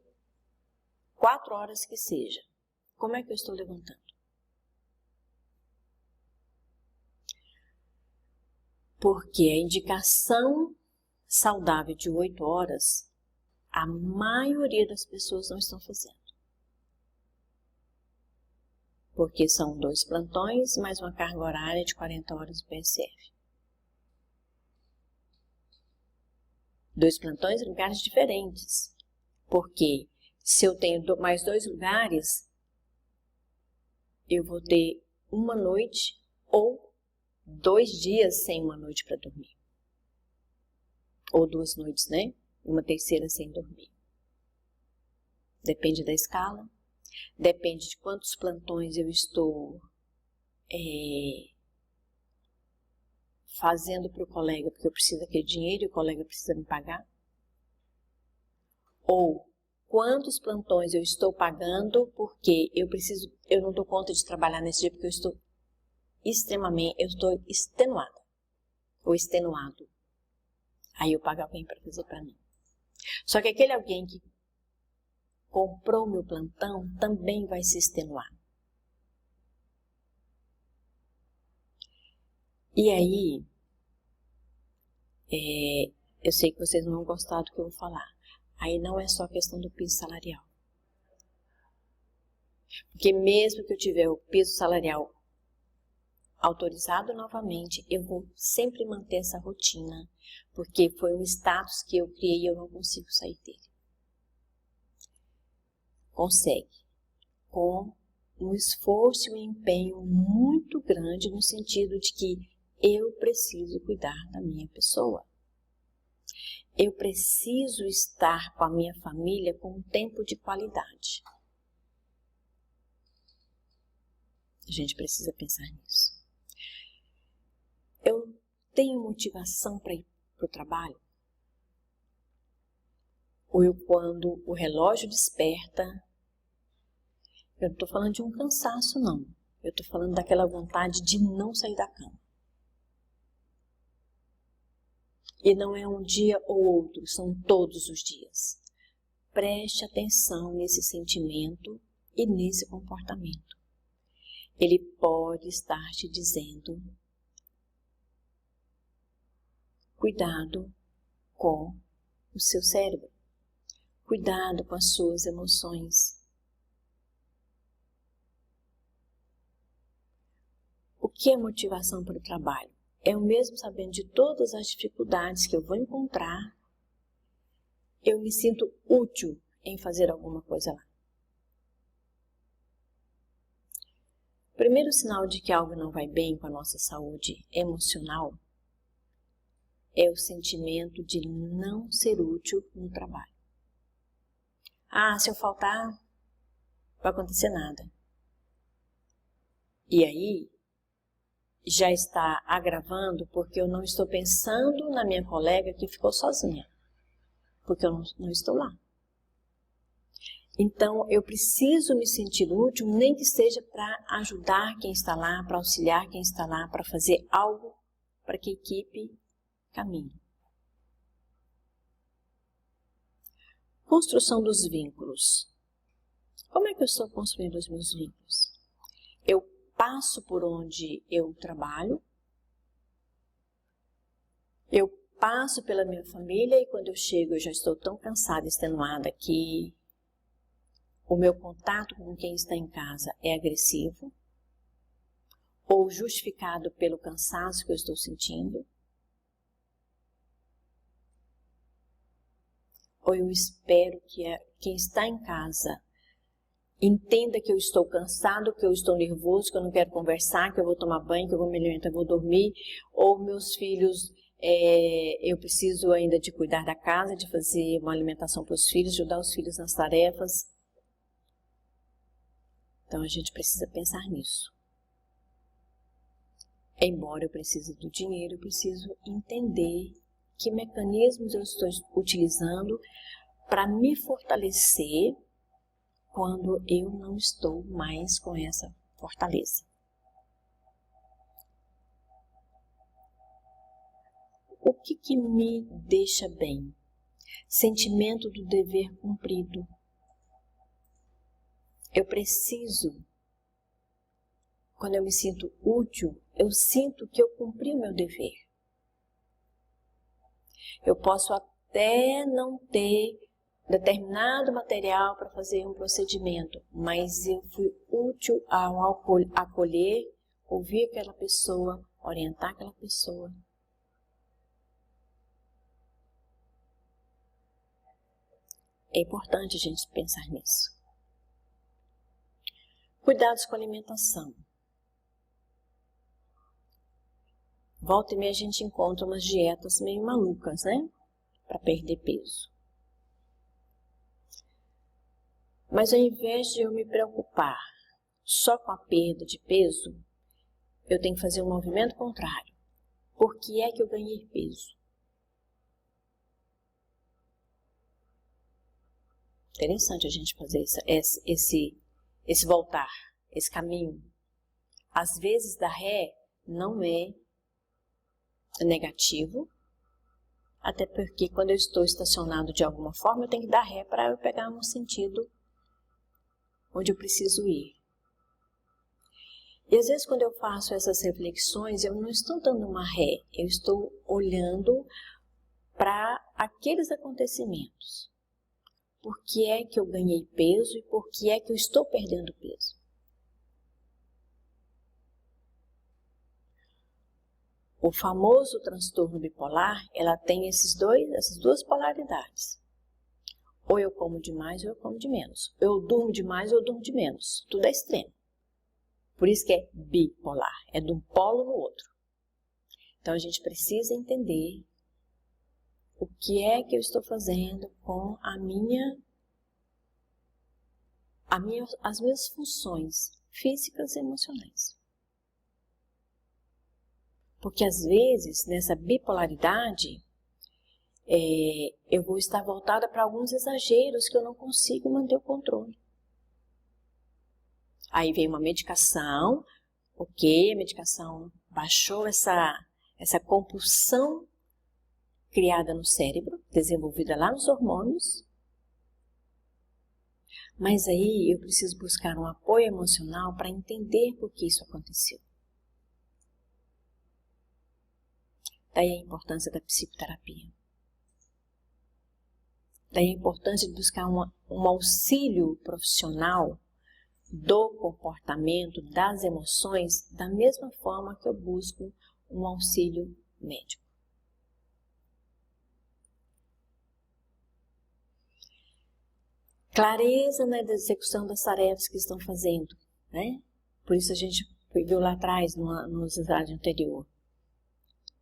4 horas que seja. Como é que eu estou levantando? Porque a indicação saudável de 8 horas, a maioria das pessoas não estão fazendo. Porque são 2 plantões, mais uma carga horária de 40 horas do PSF. 2 plantões em lugares diferentes. Porque se eu tenho mais 2 lugares, eu vou ter uma noite ou 2 dias sem uma noite para dormir. Ou 2 noites, né? Uma terceira sem dormir. Depende da escala. Depende de quantos plantões eu estou fazendo para o colega, porque eu preciso daquele dinheiro e o colega precisa me pagar. Ou quantos plantões eu estou pagando porque eu não dou conta de trabalhar nesse dia porque eu estou extenuada ou extenuado. Aí eu pago alguém para fazer para mim. Só que aquele alguém que comprou meu plantão também vai se extenuar. E aí, eu sei que vocês não vão gostar do que eu vou falar. Aí não é só questão do piso salarial. Porque mesmo que eu tiver o piso salarial autorizado novamente, eu vou sempre manter essa rotina, porque foi um status que eu criei e eu não consigo sair dele. Consegue, com um esforço e um empenho muito grande no sentido de que eu preciso cuidar da minha pessoa. Eu preciso estar com a minha família com um tempo de qualidade. A gente precisa pensar nisso. Eu tenho motivação para ir para o trabalho? Ou quando o relógio desperta, eu não estou falando de um cansaço, não. Eu estou falando daquela vontade de não sair da cama. E não é um dia ou outro, são todos os dias. Preste atenção nesse sentimento e nesse comportamento. Ele pode estar te dizendo: cuidado com o seu cérebro. Cuidado com as suas emoções. O que é motivação para o trabalho? É o mesmo sabendo de todas as dificuldades que eu vou encontrar, eu me sinto útil em fazer alguma coisa lá. O primeiro sinal de que algo não vai bem com a nossa saúde emocional é o sentimento de não ser útil no trabalho. Ah, se eu faltar, não vai acontecer nada. E aí, já está agravando porque eu não estou pensando na minha colega que ficou sozinha. Porque eu não estou lá. Então, eu preciso me sentir útil, nem que seja para ajudar quem está lá, para auxiliar quem está lá, para fazer algo para que a equipe caminhe. Construção dos vínculos. Como é que eu estou construindo os meus vínculos? Eu passo por onde eu trabalho, eu passo pela minha família e quando eu chego eu já estou tão cansada, extenuada que o meu contato com quem está em casa é agressivo ou justificado pelo cansaço que eu estou sentindo. Ou eu espero que quem está em casa entenda que eu estou cansado, que eu estou nervoso, que eu não quero conversar, que eu vou tomar banho, que eu vou me alimentar, que eu vou dormir. Ou meus filhos, eu preciso ainda de cuidar da casa, de fazer uma alimentação para os filhos, ajudar os filhos nas tarefas. Então a gente precisa pensar nisso. Embora eu precise do dinheiro, eu preciso entender que mecanismos eu estou utilizando para me fortalecer quando eu não estou mais com essa fortaleza. O que me deixa bem? Sentimento do dever cumprido. Eu preciso, quando eu me sinto útil, eu sinto que eu cumpri o meu dever. Eu posso até não ter determinado material para fazer um procedimento, mas eu fui útil ao acolher, ouvir aquela pessoa, orientar aquela pessoa. É importante a gente pensar nisso. Cuidados com a alimentação. Volta e meia a gente encontra umas dietas meio malucas, né? Para perder peso. Mas ao invés de eu me preocupar só com a perda de peso, eu tenho que fazer um movimento contrário. Por que é que eu ganhei peso? Interessante a gente fazer esse voltar, esse caminho. Às vezes dar ré não é negativo, até porque quando eu estou estacionado de alguma forma, eu tenho que dar ré para eu pegar um sentido onde eu preciso ir. E às vezes quando eu faço essas reflexões, eu não estou dando uma ré, eu estou olhando para aqueles acontecimentos. Por que é que eu ganhei peso e por que é que eu estou perdendo peso? O famoso transtorno bipolar, ela tem essas duas polaridades. Ou eu como demais ou eu como de menos. Eu durmo demais ou eu durmo de menos. Tudo é extremo. Por isso que é bipolar, é de um polo no outro. Então a gente precisa entender o que é que eu estou fazendo com as minhas funções físicas e emocionais. Porque às vezes, nessa bipolaridade, eu vou estar voltada para alguns exageros que eu não consigo manter o controle. Aí vem uma medicação, ok, a medicação baixou essa compulsão criada no cérebro, desenvolvida lá nos hormônios, mas aí eu preciso buscar um apoio emocional para entender por que isso aconteceu. Daí a importância da psicoterapia. Daí a importância de buscar um auxílio profissional do comportamento, das emoções, da mesma forma que eu busco um auxílio médico. Clareza na execução das tarefas que estão fazendo, né? Por isso a gente viu lá atrás, no slide anterior.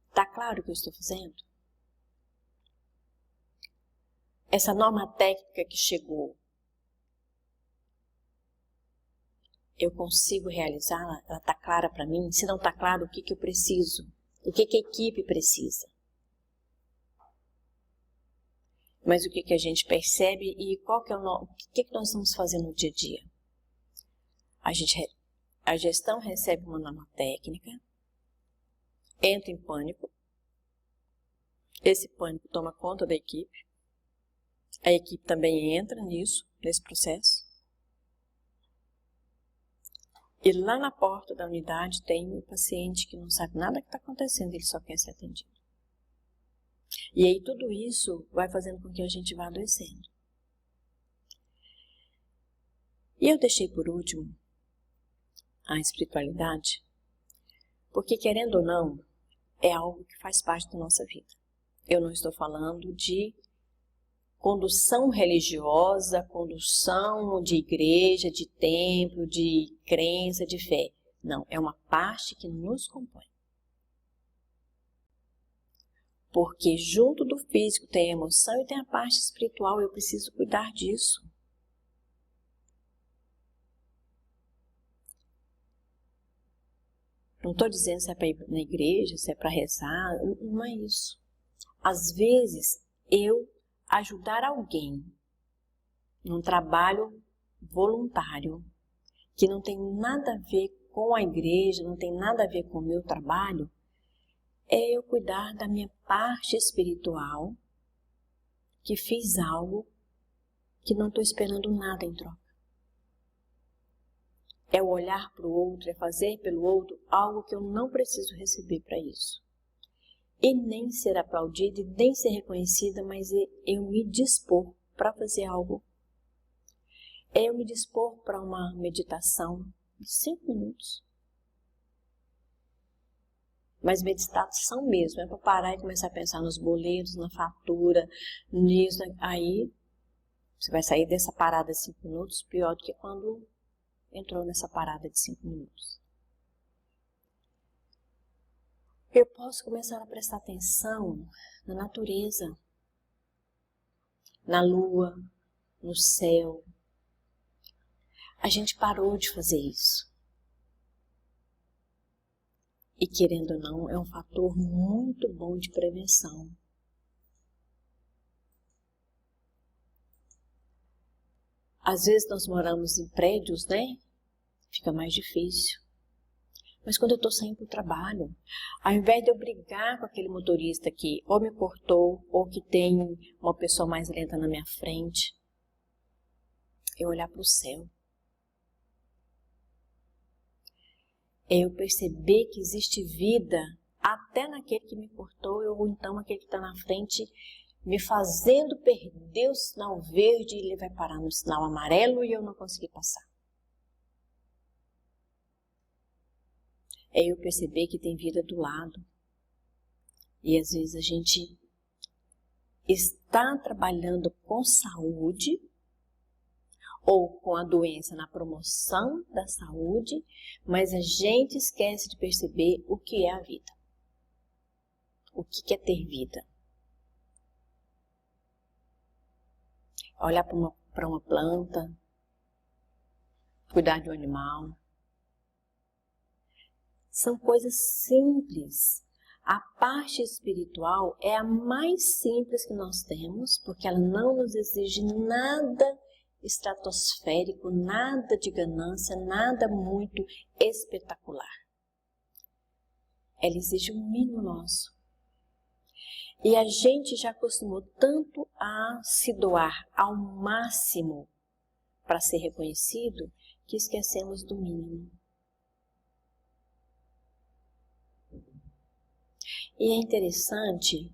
Está claro o que eu estou fazendo? Essa norma técnica que chegou, eu consigo realizá-la? Ela está clara para mim? Se não está claro, o que eu preciso? O que a equipe precisa? Mas o que a gente percebe e qual que é o que nós estamos fazendo no dia a dia? A gestão recebe uma norma técnica, entra em pânico, esse pânico toma conta da equipe, a equipe também entra nesse processo, e lá na porta da unidade tem o paciente que não sabe nada que está acontecendo, ele só quer ser atendido. E aí tudo isso vai fazendo com que a gente vá adoecendo. E eu deixei por último a espiritualidade, porque querendo ou não, é algo que faz parte da nossa vida. Eu não estou falando de condução religiosa, condução de igreja, de templo, de crença, de fé. Não, é uma parte que nos compõe. Porque junto do físico tem a emoção e tem a parte espiritual, eu preciso cuidar disso. Não estou dizendo se é para ir na igreja, se é para rezar, não é isso. Às vezes, eu ajudar alguém num trabalho voluntário, que não tem nada a ver com a igreja, não tem nada a ver com o meu trabalho, é eu cuidar da minha parte espiritual, que fiz algo que não estou esperando nada em troca. É o olhar para o outro, é fazer pelo outro algo que eu não preciso receber para isso. E nem ser aplaudida, e nem ser reconhecida, mas é eu me dispor para fazer algo. É eu me dispor para uma meditação de 5 minutos. Mas meditação mesmo, é para parar e começar a pensar nos boletos, na fatura, nisso, aí você vai sair dessa parada de 5 minutos pior do que quando entrou nessa parada de 5 minutos. Eu posso começar a prestar atenção na natureza, na lua, no céu. A gente parou de fazer isso. E querendo ou não, é um fator muito bom de prevenção. Às vezes nós moramos em prédios, né? Fica mais difícil. Mas quando eu estou saindo para o trabalho, ao invés de eu brigar com aquele motorista que ou me cortou, ou que tem uma pessoa mais lenta na minha frente, eu olhar para o céu. É eu perceber que existe vida até naquele que me cortou, ou então aquele que está na frente, me fazendo perder o sinal verde e ele vai parar no sinal amarelo e eu não consegui passar. É eu perceber que tem vida do lado. E às vezes a gente está trabalhando com saúde ou com a doença na promoção da saúde, mas a gente esquece de perceber o que é a vida. O que é ter vida. Olhar para uma planta, cuidar de um animal. São coisas simples. A parte espiritual é a mais simples que nós temos, porque ela não nos exige nada estratosférico, nada de ganância, nada muito espetacular. Ela exige o mínimo nosso. E a gente já acostumou tanto a se doar ao máximo para ser reconhecido, que esquecemos do mínimo. E é interessante,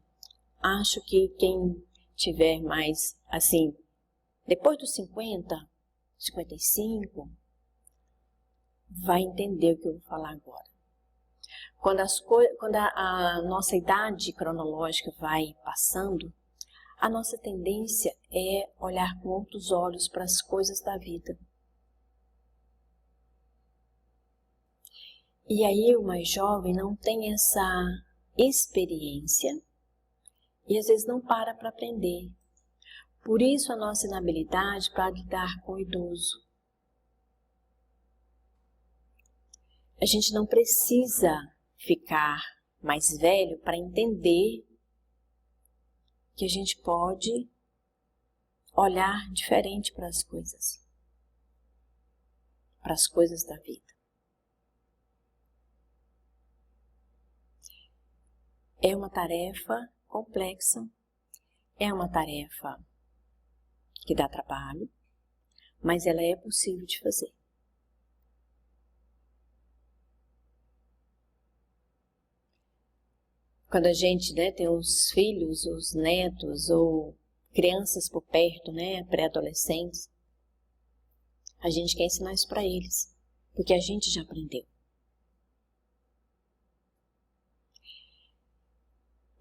acho que quem tiver mais, assim, depois dos 50, 55, vai entender o que eu vou falar agora. Quando a nossa idade cronológica vai passando, a nossa tendência é olhar com outros olhos para as coisas da vida. E aí o mais jovem não tem essa experiência e às vezes não para aprender. Por isso a nossa inabilidade para lidar com o idoso. A gente não precisa ficar mais velho para entender que a gente pode olhar diferente para as coisas da vida. É uma tarefa complexa, é uma tarefa que dá trabalho, mas ela é possível de fazer. Quando a gente tem os filhos, os netos ou crianças por perto, pré-adolescentes, a gente quer ensinar isso para eles, porque a gente já aprendeu.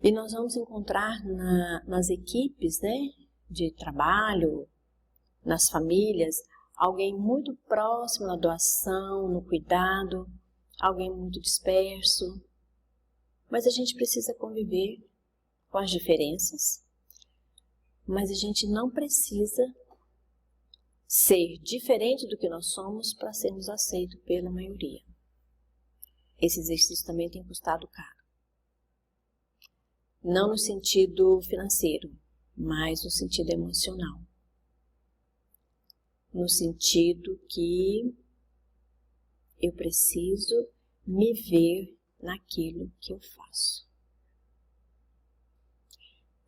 E nós vamos encontrar nas equipes de trabalho, nas famílias, alguém muito próximo na doação, no cuidado, alguém muito disperso. Mas a gente precisa conviver com as diferenças, mas a gente não precisa ser diferente do que nós somos para sermos aceitos pela maioria. Esse exercício também tem custado caro. Não no sentido financeiro, mas no sentido emocional. No sentido que eu preciso me ver naquilo que eu faço.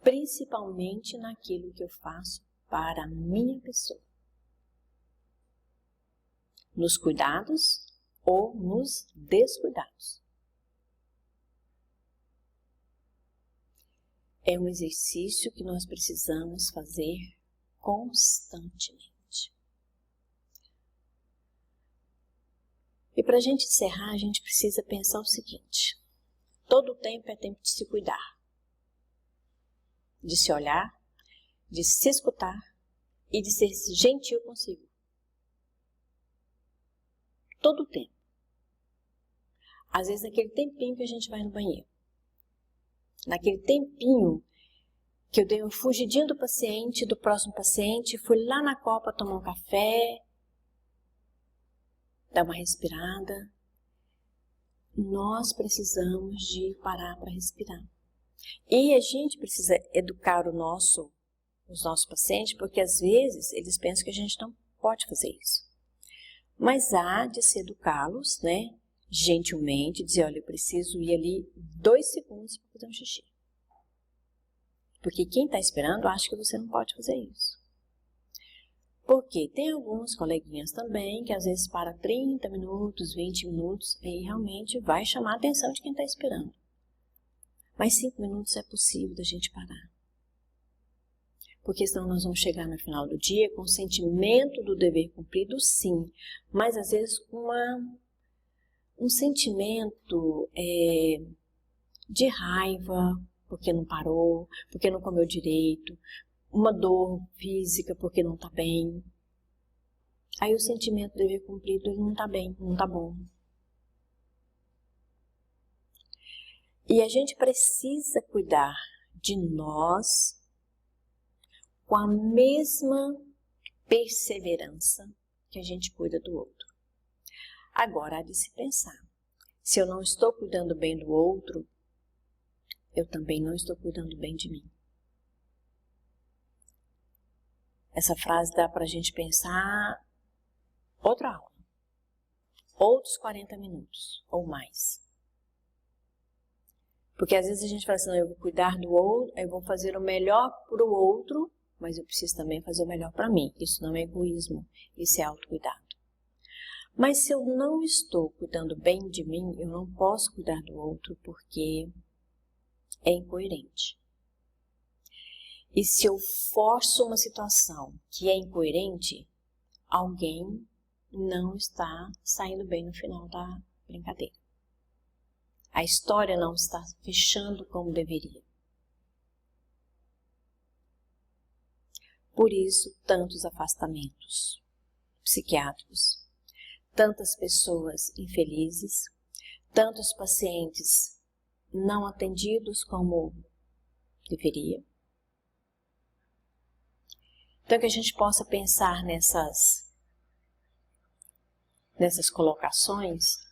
Principalmente naquilo que eu faço para a minha pessoa. Nos cuidados ou nos descuidados. É um exercício que nós precisamos fazer constantemente. E para a gente encerrar, a gente precisa pensar o seguinte: todo tempo é tempo de se cuidar, de se olhar, de se escutar e de ser gentil consigo. Todo tempo. Às vezes naquele tempinho que a gente vai no banheiro, naquele tempinho que eu dei uma fugidinha do paciente, do próximo paciente, fui lá na copa tomar um café, dar uma respirada. Nós precisamos de parar para respirar. E a gente precisa educar os nossos pacientes, porque às vezes eles pensam que a gente não pode fazer isso. Mas há de se educá-los, gentilmente, dizer, olha, eu preciso ir ali 2 segundos para fazer um xixi. Porque quem está esperando acha que você não pode fazer isso. Porque tem alguns coleguinhas também que às vezes para 30 minutos, 20 minutos, e realmente vai chamar a atenção de quem está esperando. Mas 5 minutos é possível da gente parar. Porque senão nós vamos chegar no final do dia com o sentimento do dever cumprido, sim, mas às vezes com um sentimento de raiva, porque não parou, porque não comeu direito, uma dor física porque não está bem. Aí o sentimento do dever cumprido não está bem, não está bom. E a gente precisa cuidar de nós com a mesma perseverança que a gente cuida do outro. Agora há de se pensar, se eu não estou cuidando bem do outro, eu também não estou cuidando bem de mim. Essa frase dá para a gente pensar outra aula, outros 40 minutos ou mais. Porque às vezes a gente fala assim, não, eu vou cuidar do outro, eu vou fazer o melhor para o outro, mas eu preciso também fazer o melhor para mim. Isso não é egoísmo, isso é autocuidado. Mas se eu não estou cuidando bem de mim, eu não posso cuidar do outro porque é incoerente. E se eu forço uma situação que é incoerente, alguém não está saindo bem no final da brincadeira. A história não está fechando como deveria. Por isso, tantos afastamentos psiquiátricos, tantas pessoas infelizes, tantos pacientes não atendidos como deveria. Então, que a gente possa pensar nessas colocações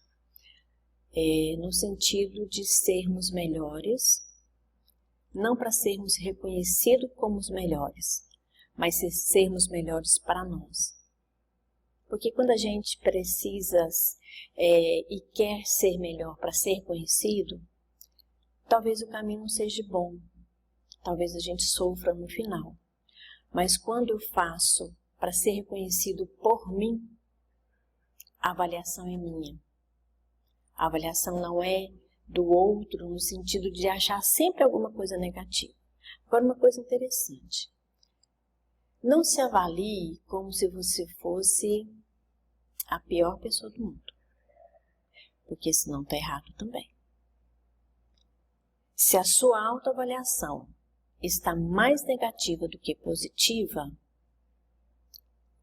no sentido de sermos melhores, não para sermos reconhecidos como os melhores, mas sermos melhores para nós. Porque quando a gente precisa e quer ser melhor para ser conhecido, talvez o caminho não seja bom, talvez a gente sofra no final. Mas quando eu faço para ser reconhecido por mim, a avaliação é minha. A avaliação não é do outro no sentido de achar sempre alguma coisa negativa. Agora, uma coisa interessante. Não se avalie como se você fosse a pior pessoa do mundo. Porque senão está errado também. Se a sua autoavaliação está mais negativa do que positiva,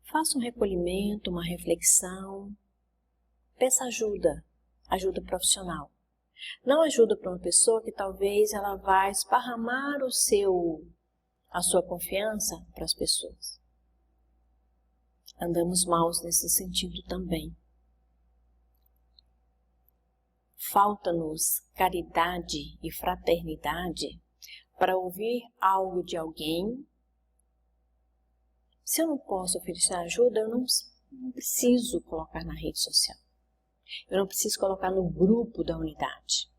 faça um recolhimento, uma reflexão, peça ajuda profissional. Não ajuda para uma pessoa que talvez ela vai esparramar a sua confiança para as pessoas. Andamos maus nesse sentido também. Falta-nos caridade e fraternidade para ouvir algo de alguém. Se eu não posso oferecer ajuda, eu não preciso colocar na rede social. Eu não preciso colocar no grupo da unidade.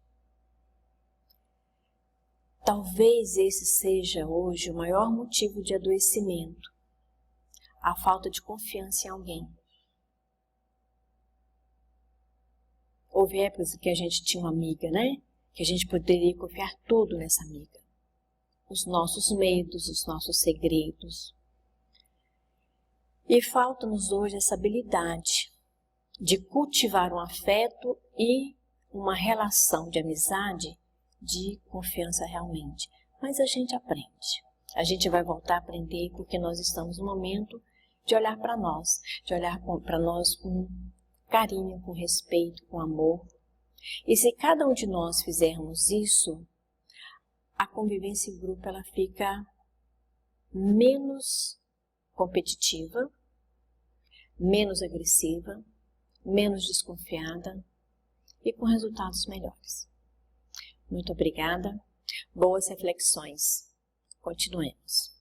Talvez esse seja hoje o maior motivo de adoecimento. A falta de confiança em alguém. Houve épocas em que a gente tinha uma amiga, né? Que a gente poderia confiar tudo nessa amiga. Os nossos medos, os nossos segredos. E falta-nos hoje essa habilidade de cultivar um afeto e uma relação de amizade, de confiança realmente. Mas a gente aprende. A gente vai voltar a aprender porque nós estamos no momento de olhar para nós, de olhar para nós com carinho, com respeito, com amor. E se cada um de nós fizermos isso, a convivência em grupo ela fica menos competitiva, menos agressiva, menos desconfiada e com resultados melhores. Muito obrigada. Boas reflexões. Continuemos.